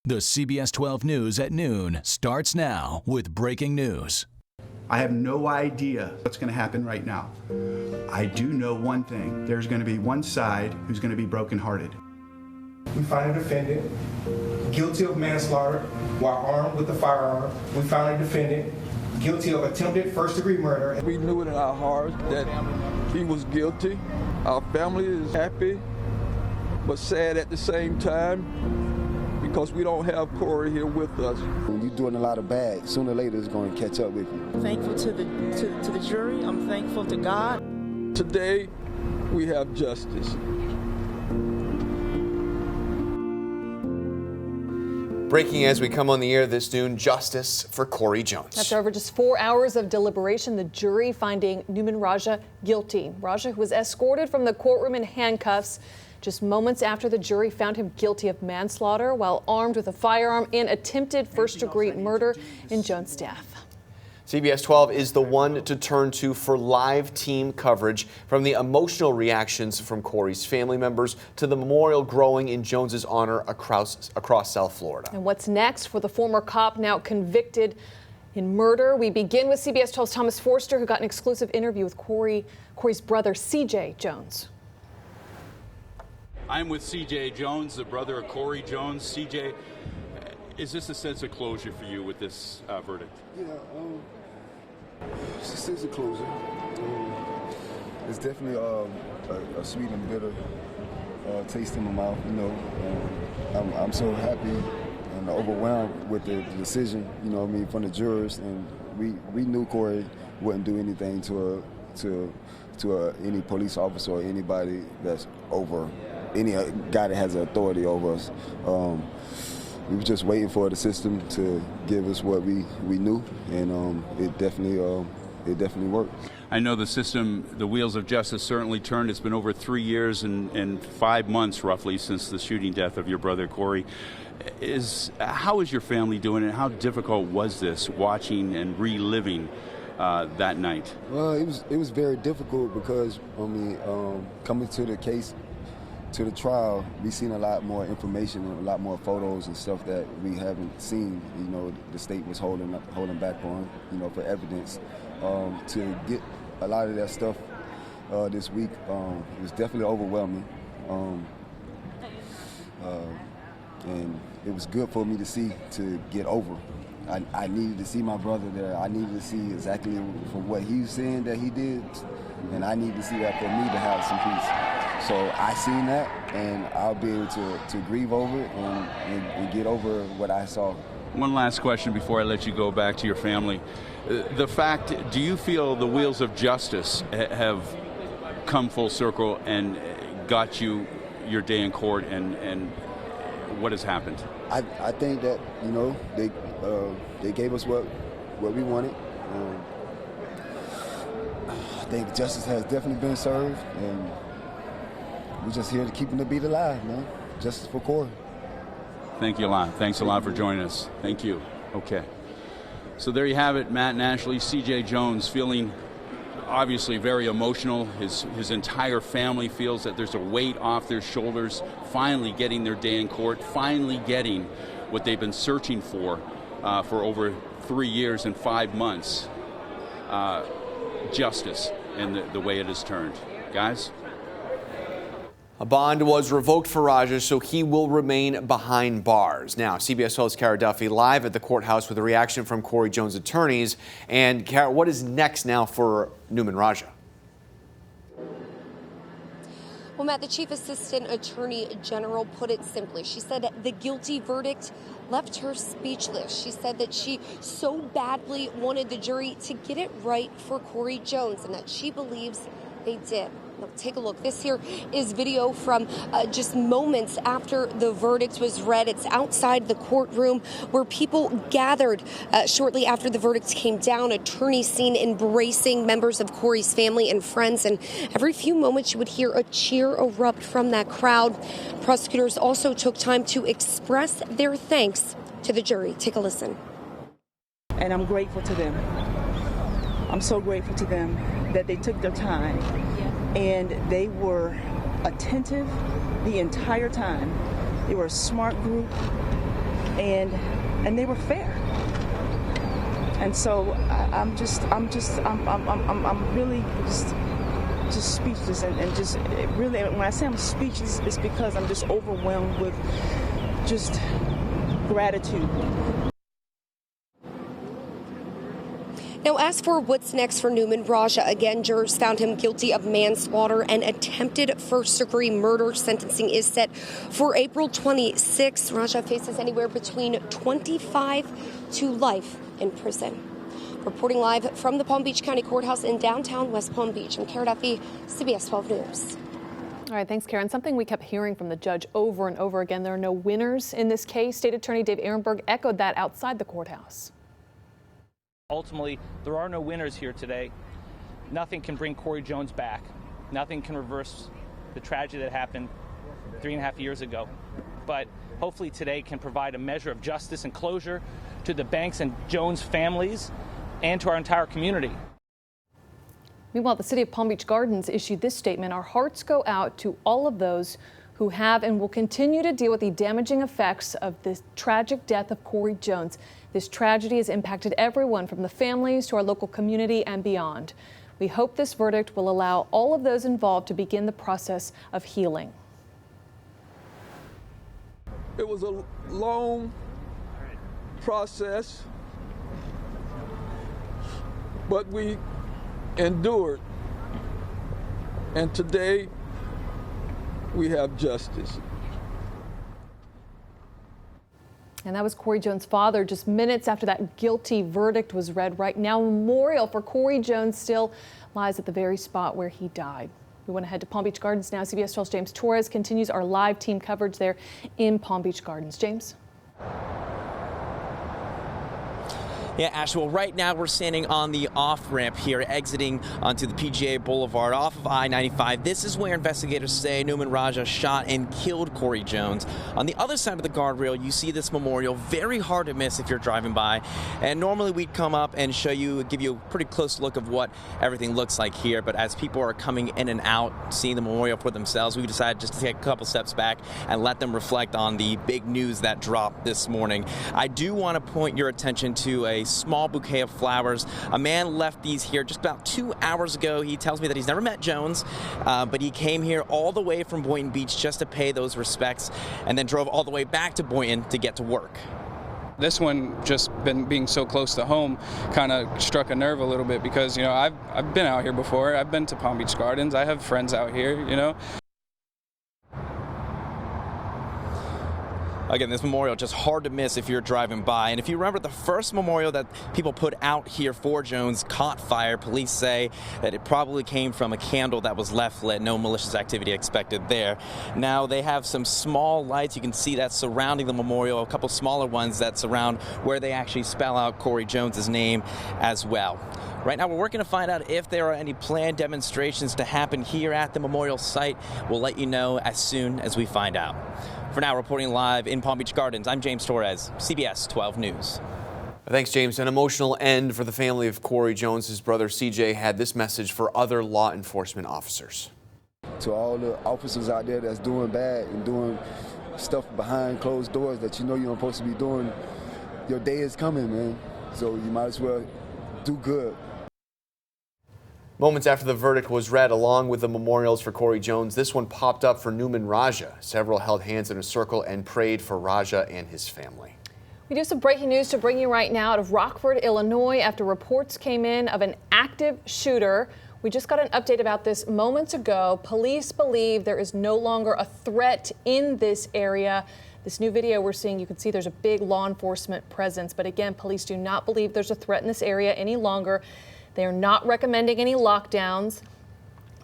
The CBS 12 News at noon starts now with breaking news. I have no idea what's going to happen right now. I do know one thing. There's going to be one side who's going to be brokenhearted. We find a defendant guilty of manslaughter while armed with a firearm. We found a defendant guilty of attempted first-degree murder. We knew it in our hearts that he was guilty. Our family is happy, but sad at the same time, because we don't have Corey here with us. When you're doing a lot of bad, sooner or later it's going to catch up with you. I'm thankful to the jury. I'm thankful to God. Today, we have justice. Breaking as we come on the air this noon, justice for Corey Jones. After over just 4 hours of deliberation, the jury finding Nouman Raja guilty. Raja, who was escorted from the courtroom in handcuffs just moments after the jury found him guilty of manslaughter while armed with a firearm and attempted first-degree murder in Jones' death. CBS 12 is the one to turn to for live team coverage, from the emotional reactions from Corey's family members to the memorial growing in Jones's honor across South Florida. And what's next for the former cop now convicted in murder? We begin with CBS 12's Thomas Forster, who got an exclusive interview with Corey's brother, C.J. Jones. I'm with C.J. Jones, the brother of Corey Jones. C.J., is this a sense of closure for you with this verdict? Yeah, it's a sense of closure. It's definitely a sweet and bitter taste in my mouth. You know, I'm so happy and overwhelmed with the decision. You know what I mean, from the jurors, and we knew Corey wouldn't do anything to any police officer or anybody that's over. Any guy that has authority over us. We were just waiting for the system to give us what we knew, and it definitely worked. I know the system, the wheels of justice certainly turned. It's been over 3 years and 5 months roughly since the shooting death of your brother Corey. How is your family doing, and how difficult was this watching and reliving that night? Well, it was very difficult because coming to the case, to the trial, we've seen a lot more information and a lot more photos and stuff that we haven't seen. You know, the state was holding back on, you know, for evidence. To get a lot of that stuff this week, it was definitely overwhelming. And it was good for me to get over. I needed to see my brother there. I needed to see exactly for what he was saying that he did, and I need to see that for me to have some peace. So I seen that, and I'll be able to grieve over it and get over what I saw. One last question before I let you go back to your family. Do you feel the wheels of justice have come full circle and got you your day in court, and what has happened? I think that, you know, they gave us what we wanted. I think justice has definitely been served, and we're just here to keep the beat alive, man. Justice for Corey. Thank you a lot. Thanks a lot for joining us. Thank you. Okay. So there you have it, Matt and Ashley. C.J. Jones feeling obviously very emotional. His entire family feels that there's a weight off their shoulders, finally getting their day in court, finally getting what they've been searching for over 3 years and 5 months. Justice and the way it has turned. Guys? A bond was revoked for Raja, so he will remain behind bars. Now, CBS 12's Kara Duffy live at the courthouse with a reaction from Corey Jones' attorneys. And Kara, what is next now for Nouman Raja? Well, Matt, the Chief Assistant Attorney General put it simply. She said the guilty verdict left her speechless. She said that she so badly wanted the jury to get it right for Corey Jones, and that she believes they did. Now, take a look. This here is video from just moments after the verdict was read. It's outside the courtroom where people gathered shortly after the verdict came down. Attorneys seen embracing members of Corey's family and friends, and every few moments you would hear a cheer erupt from that crowd. Prosecutors also took time to express their thanks to the jury. Take a listen. And I'm grateful to them. I'm so grateful to them that they took their time. And they were attentive the entire time. They were a smart group, and they were fair. And so I'm really just speechless and just really, when I say I'm speechless, it's because I'm just overwhelmed with just gratitude. Now, as for what's next for Nouman Raja, again, jurors found him guilty of manslaughter and attempted first-degree murder. Sentencing is set for April 26. Raja faces anywhere between 25 to life in prison. Reporting live from the Palm Beach County Courthouse in downtown West Palm Beach, I'm Kara Duffy, CBS 12 News. All right, thanks, Karen. Something we kept hearing from the judge over and over again. There are no winners in this case. State Attorney Dave Ehrenberg echoed that outside the courthouse. Ultimately, there are no winners here today. Nothing can bring Corey Jones back. Nothing can reverse the tragedy that happened 3.5 years ago. But hopefully today can provide a measure of justice and closure to the Banks and Jones families and to our entire community. Meanwhile, the city of Palm Beach Gardens issued this statement. Our hearts go out to all of those who have and will continue to deal with the damaging effects of this tragic death of Corey Jones. This tragedy has impacted everyone from the families to our local community and beyond. We hope this verdict will allow all of those involved to begin the process of healing. It was a long process, but we endured. And today we have justice. And that was Corey Jones' father just minutes after that guilty verdict was read. Right now, a memorial for Corey Jones still lies at the very spot where he died. We want to head to Palm Beach Gardens now. CBS 12's James Torrez continues our live team coverage there in Palm Beach Gardens. James? Yeah, Ash, well, right now we're standing on the off-ramp here, exiting onto the PGA Boulevard off of I-95. This is where investigators say Nouman Raja shot and killed Corey Jones. On the other side of the guardrail, you see this memorial, very hard to miss if you're driving by. And normally we'd come up and show you, give you a pretty close look of what everything looks like here. But as people are coming in and out, seeing the memorial for themselves, we decided just to take a couple steps back and let them reflect on the big news that dropped this morning. I do want to point your attention to a small bouquet of flowers. A man left these here just about 2 hours ago. He tells me that he's never met Jones, but he came here all the way from Boynton Beach just to pay those respects and then drove all the way back to Boynton to get to work. This one, just being so close to home, kind of struck a nerve a little bit because, you know, I've been out here before. I've been to Palm Beach Gardens. I have friends out here, you know. Again, this memorial just hard to miss if you're driving by. And if you remember, the first memorial that people put out here for Jones caught fire. Police say that it probably came from a candle that was left lit. No malicious activity expected there. Now they have some small lights. You can see that surrounding the memorial, a couple smaller ones that surround where they actually spell out Corey Jones's name as well. Right now, we're working to find out if there are any planned demonstrations to happen here at the memorial site. We'll let you know as soon as we find out. For now, reporting live in Palm Beach Gardens, I'm James Torrez, CBS 12 News. Thanks, James. An emotional end for the family of Corey Jones. His brother CJ had this message for other law enforcement officers. To all the officers out there that's doing bad and doing stuff behind closed doors that you know you're supposed to be doing, your day is coming, man. So you might as well do good. Moments after the verdict was read, along with the memorials for Corey Jones, this one popped up for Nouman Raja. Several held hands in a circle and prayed for Raja and his family. We do some breaking news to bring you right now out of Rockford, Illinois, after reports came in of an active shooter. We just got an update about this moments ago. Police believe there is no longer a threat in this area. This new video we're seeing, you can see there's a big law enforcement presence. But again, police do not believe there's a threat in this area any longer. They are not recommending any lockdowns.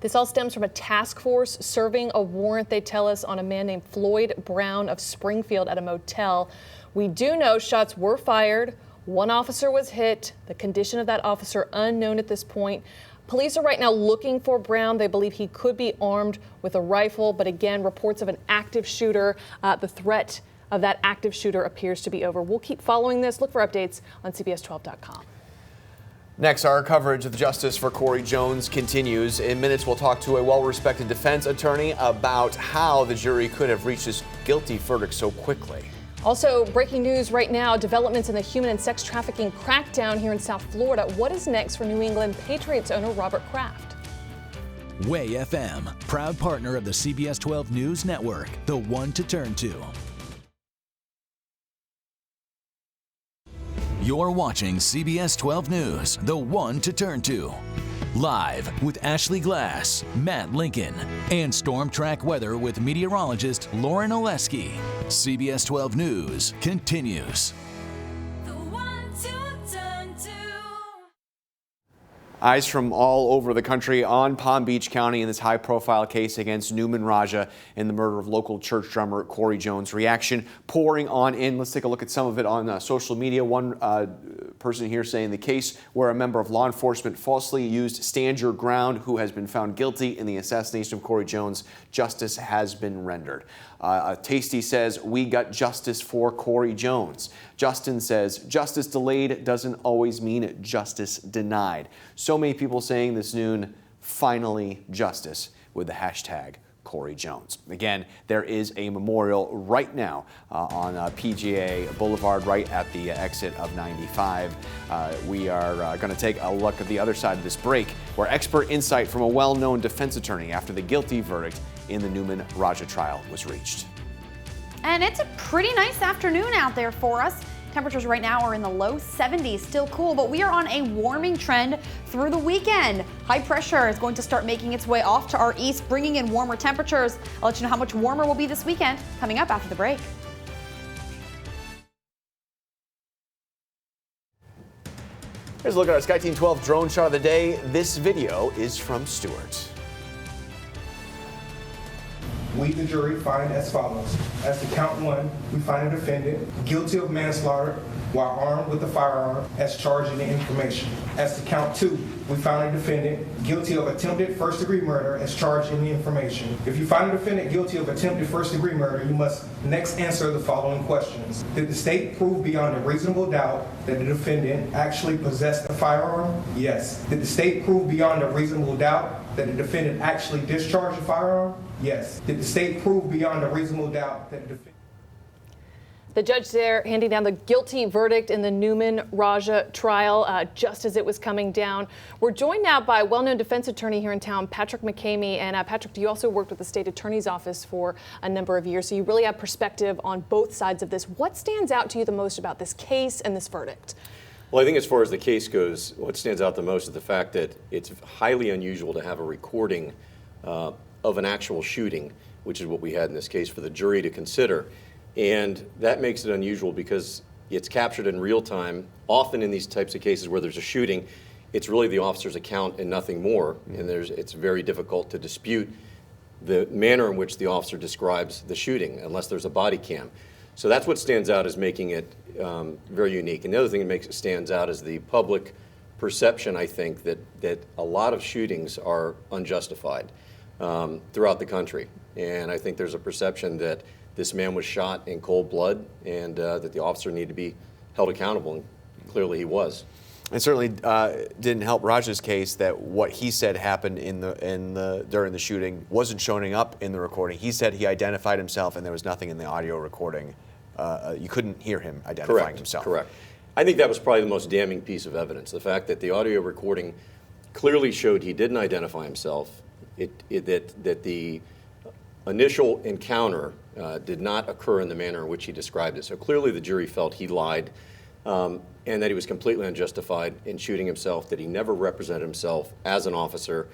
This all stems from a task force serving a warrant, they tell us, on a man named Floyd Brown of Springfield at a motel. We do know shots were fired. One officer was hit. The condition of that officer unknown at this point. Police are right now looking for Brown. They believe he could be armed with a rifle. But again, reports of an active shooter. The threat of that active shooter appears to be over. We'll keep following this. Look for updates on CBS12.com. Next, our coverage of the justice for Corey Jones continues. In minutes, we'll talk to a well-respected defense attorney about how the jury could have reached this guilty verdict so quickly. Also, breaking news right now, developments in the human and sex trafficking crackdown here in South Florida. What is next for New England Patriots owner Robert Kraft? Way FM, proud partner of the CBS12 News Network, the one to turn to. You're watching CBS12 News, the one to turn to. Live with Ashley Glass, Matt Lincoln, and Storm Track Weather with meteorologist Lauren Oleski. CBS 12 News continues. Eyes from all over the country on Palm Beach County in this high-profile case against Nouman Raja in the murder of local church drummer Corey Jones. Reaction pouring on in. Let's take a look at some of it on social media. One person here saying the case where a member of law enforcement falsely used stand your ground who has been found guilty in the assassination of Corey Jones, justice has been rendered. Tasty says, we got justice for Corey Jones. Justin says, justice delayed doesn't always mean justice denied. So many people saying this noon, finally justice, with the hashtag Corey Jones. Again, there is a memorial right now on PGA Boulevard, right at the exit of 95. We are going to take a look at the other side of this break, where expert insight from a well-known defense attorney after the guilty verdict in the Nouman Raja trial was reached. And it's a pretty nice afternoon out there for us. Temperatures right now are in the low 70s, still cool, but we are on a warming trend through the weekend. High pressure is going to start making its way off to our east, bringing in warmer temperatures. I'll let you know how much warmer we'll be this weekend coming up after the break. Here's a look at our SkyTeam 12 drone shot of the day. This video is from Stuart. We, the jury, find as follows. As to count one, we find a defendant guilty of manslaughter while armed with a firearm as charged in the information. As to count two, we find a defendant guilty of attempted first-degree murder as charged in the information. If you find a defendant guilty of attempted first-degree murder, you must next answer the following questions. Did the state prove beyond a reasonable doubt that the defendant actually possessed a firearm? Yes. Did the state prove beyond a reasonable doubt that the defendant actually discharged a firearm? Yes. Did the state prove beyond a reasonable doubt that the defendant... The judge there handing down the guilty verdict in the Nouman Raja trial just as it was coming down. We're joined now by well-known defense attorney here in town, Patrick McCamey. And Patrick, you also worked with the state attorney's office for a number of years, so you really have perspective on both sides of this. What stands out to you the most about this case and this verdict? Well, I think as far as the case goes, what stands out the most is the fact that it's highly unusual to have a recording of an actual shooting, which is what we had in this case for the jury to consider. And that makes it unusual because it's captured in real time. Often in these types of cases where there's a shooting, it's really the officer's account and nothing more. And it's very difficult to dispute the manner in which the officer describes the shooting unless there's a body cam. So that's what stands out as making it very unique. And the other thing that makes it stands out is the public perception, I think, that a lot of shootings are unjustified throughout the country. And I think there's a perception that this man was shot in cold blood and that the officer needed to be held accountable, and clearly he was. It certainly didn't help Raja's case that what he said happened during the shooting wasn't showing up in the recording. He said he identified himself and there was nothing in the audio recording. You couldn't hear him identifying himself. Correct. I think that was probably the most damning piece of evidence, the fact that the audio recording clearly showed he didn't identify himself, that the initial encounter did not occur in the manner in which he described it. So clearly the jury felt he lied and that he was completely unjustified in shooting himself, that he never represented himself as an officer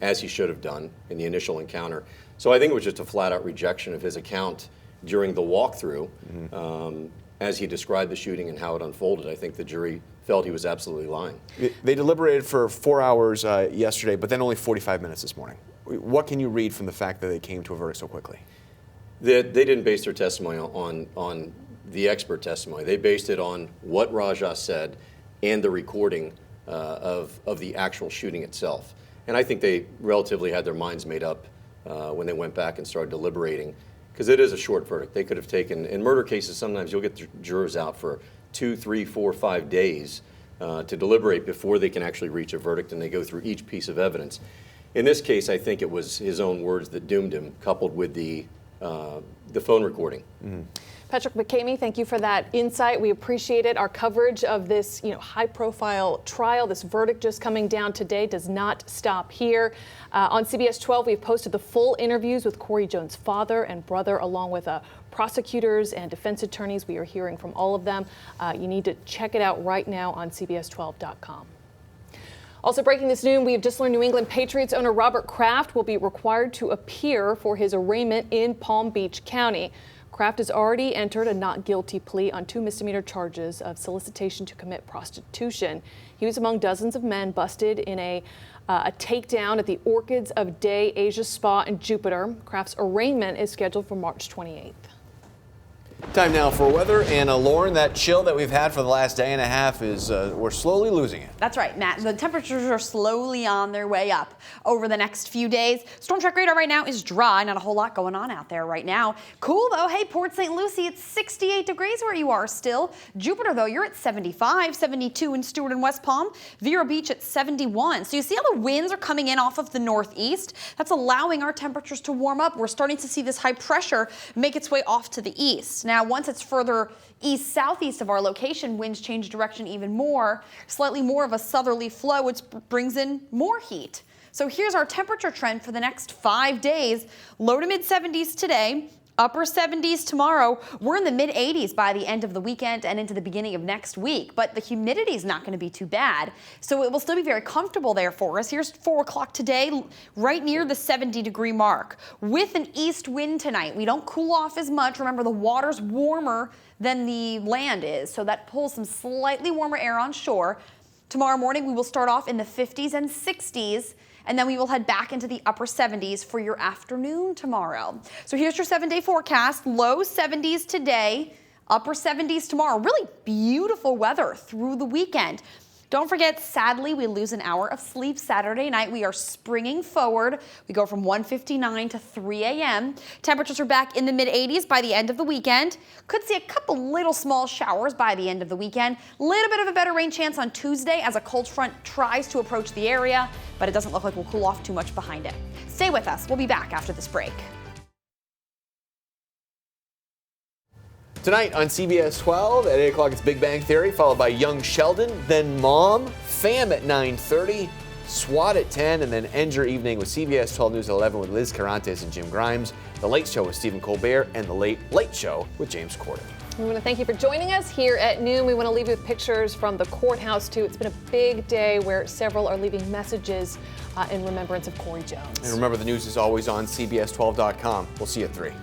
as he should have done in the initial encounter. So I think it was just a flat-out rejection of his account during the walkthrough as he described the shooting and how it unfolded. I think the jury felt he was absolutely lying. They deliberated for 4 hours yesterday, but then only 45 minutes this morning. What can you read from the fact that they came to a verdict so quickly? They didn't base their testimony on the expert testimony. They based it on what Raja said and the recording of the actual shooting itself. And I think they relatively had their minds made up when they went back and started deliberating, because it is a short verdict. They could have taken, in murder cases, sometimes you'll get jurors out for 2, 3, 4, 5 days to deliberate before they can actually reach a verdict, and they go through each piece of evidence. In this case, I think it was his own words that doomed him, coupled with the phone recording. Patrick McCamey, thank you for that insight. We appreciate it. Our coverage of this, high-profile trial, this verdict just coming down today, does not stop here. On CBS 12, we've posted the full interviews with Corey Jones' father and brother, along with prosecutors and defense attorneys. We are hearing from all of them. You need to check it out right now on CBS12.com. Also breaking this noon, we have just learned New England Patriots owner Robert Kraft will be required to appear for his arraignment in Palm Beach County. Kraft has already entered a not guilty plea on 2 misdemeanor charges of solicitation to commit prostitution. He was among dozens of men busted in a takedown at the Orchids of Day Asia Spa in Jupiter. Kraft's arraignment is scheduled for March 28th. Time now for weather, and Lauren, that chill that we've had for the last day and a half is we're slowly losing it. That's right, Matt. The temperatures are slowly on their way up over the next few days. Storm track radar right now is dry. Not a whole lot going on out there right now. Cool though. Hey, Port St. Lucie, it's 68 degrees where you are still. Jupiter though, you're at 75, 72 in Stewart and West Palm. Vero Beach at 71. So you see how the winds are coming in off of the northeast? That's allowing our temperatures to warm up. We're starting to see this high pressure make its way off to the east. Now, once it's further east-southeast of our location, winds change direction even more. Slightly more of a southerly flow, which brings in more heat. So here's our temperature trend for the next 5 days. Low to mid-70s today. Upper 70s tomorrow. We're in the mid-80s by the end of the weekend and into the beginning of next week, but the humidity is not going to be too bad, so it will still be very comfortable there for us. Here's 4 o'clock today, right near the 70-degree mark. With an east wind tonight, we don't cool off as much. Remember, the water's warmer than the land is, so that pulls some slightly warmer air on shore. Tomorrow morning, we will start off in the 50s and 60s, and then we will head back into the upper 70s for your afternoon tomorrow. So here's your 7-day forecast. Low 70s today, upper 70s tomorrow. Really beautiful weather through the weekend. Don't forget, sadly, we lose an hour of sleep Saturday night. We are springing forward. We go from 1:59 to 3 a.m. Temperatures are back in the mid-80s by the end of the weekend. Could see a couple little small showers by the end of the weekend. Little bit of a better rain chance on Tuesday as a cold front tries to approach the area, but it doesn't look like we'll cool off too much behind it. Stay with us. We'll be back after this break. Tonight on CBS 12 at 8 o'clock, it's Big Bang Theory, followed by Young Sheldon, then Mom, Fam at 9:30, SWAT at 10, and then end your evening with CBS 12 News at 11 with Liz Carantes and Jim Grimes, The Late Show with Stephen Colbert, and The Late Late Show with James Corden. We want to thank you for joining us here at noon. We want to leave you with pictures from the courthouse, too. It's been a big day where several are leaving messages in remembrance of Corey Jones. And remember, the news is always on CBS12.com. We'll see you at 3.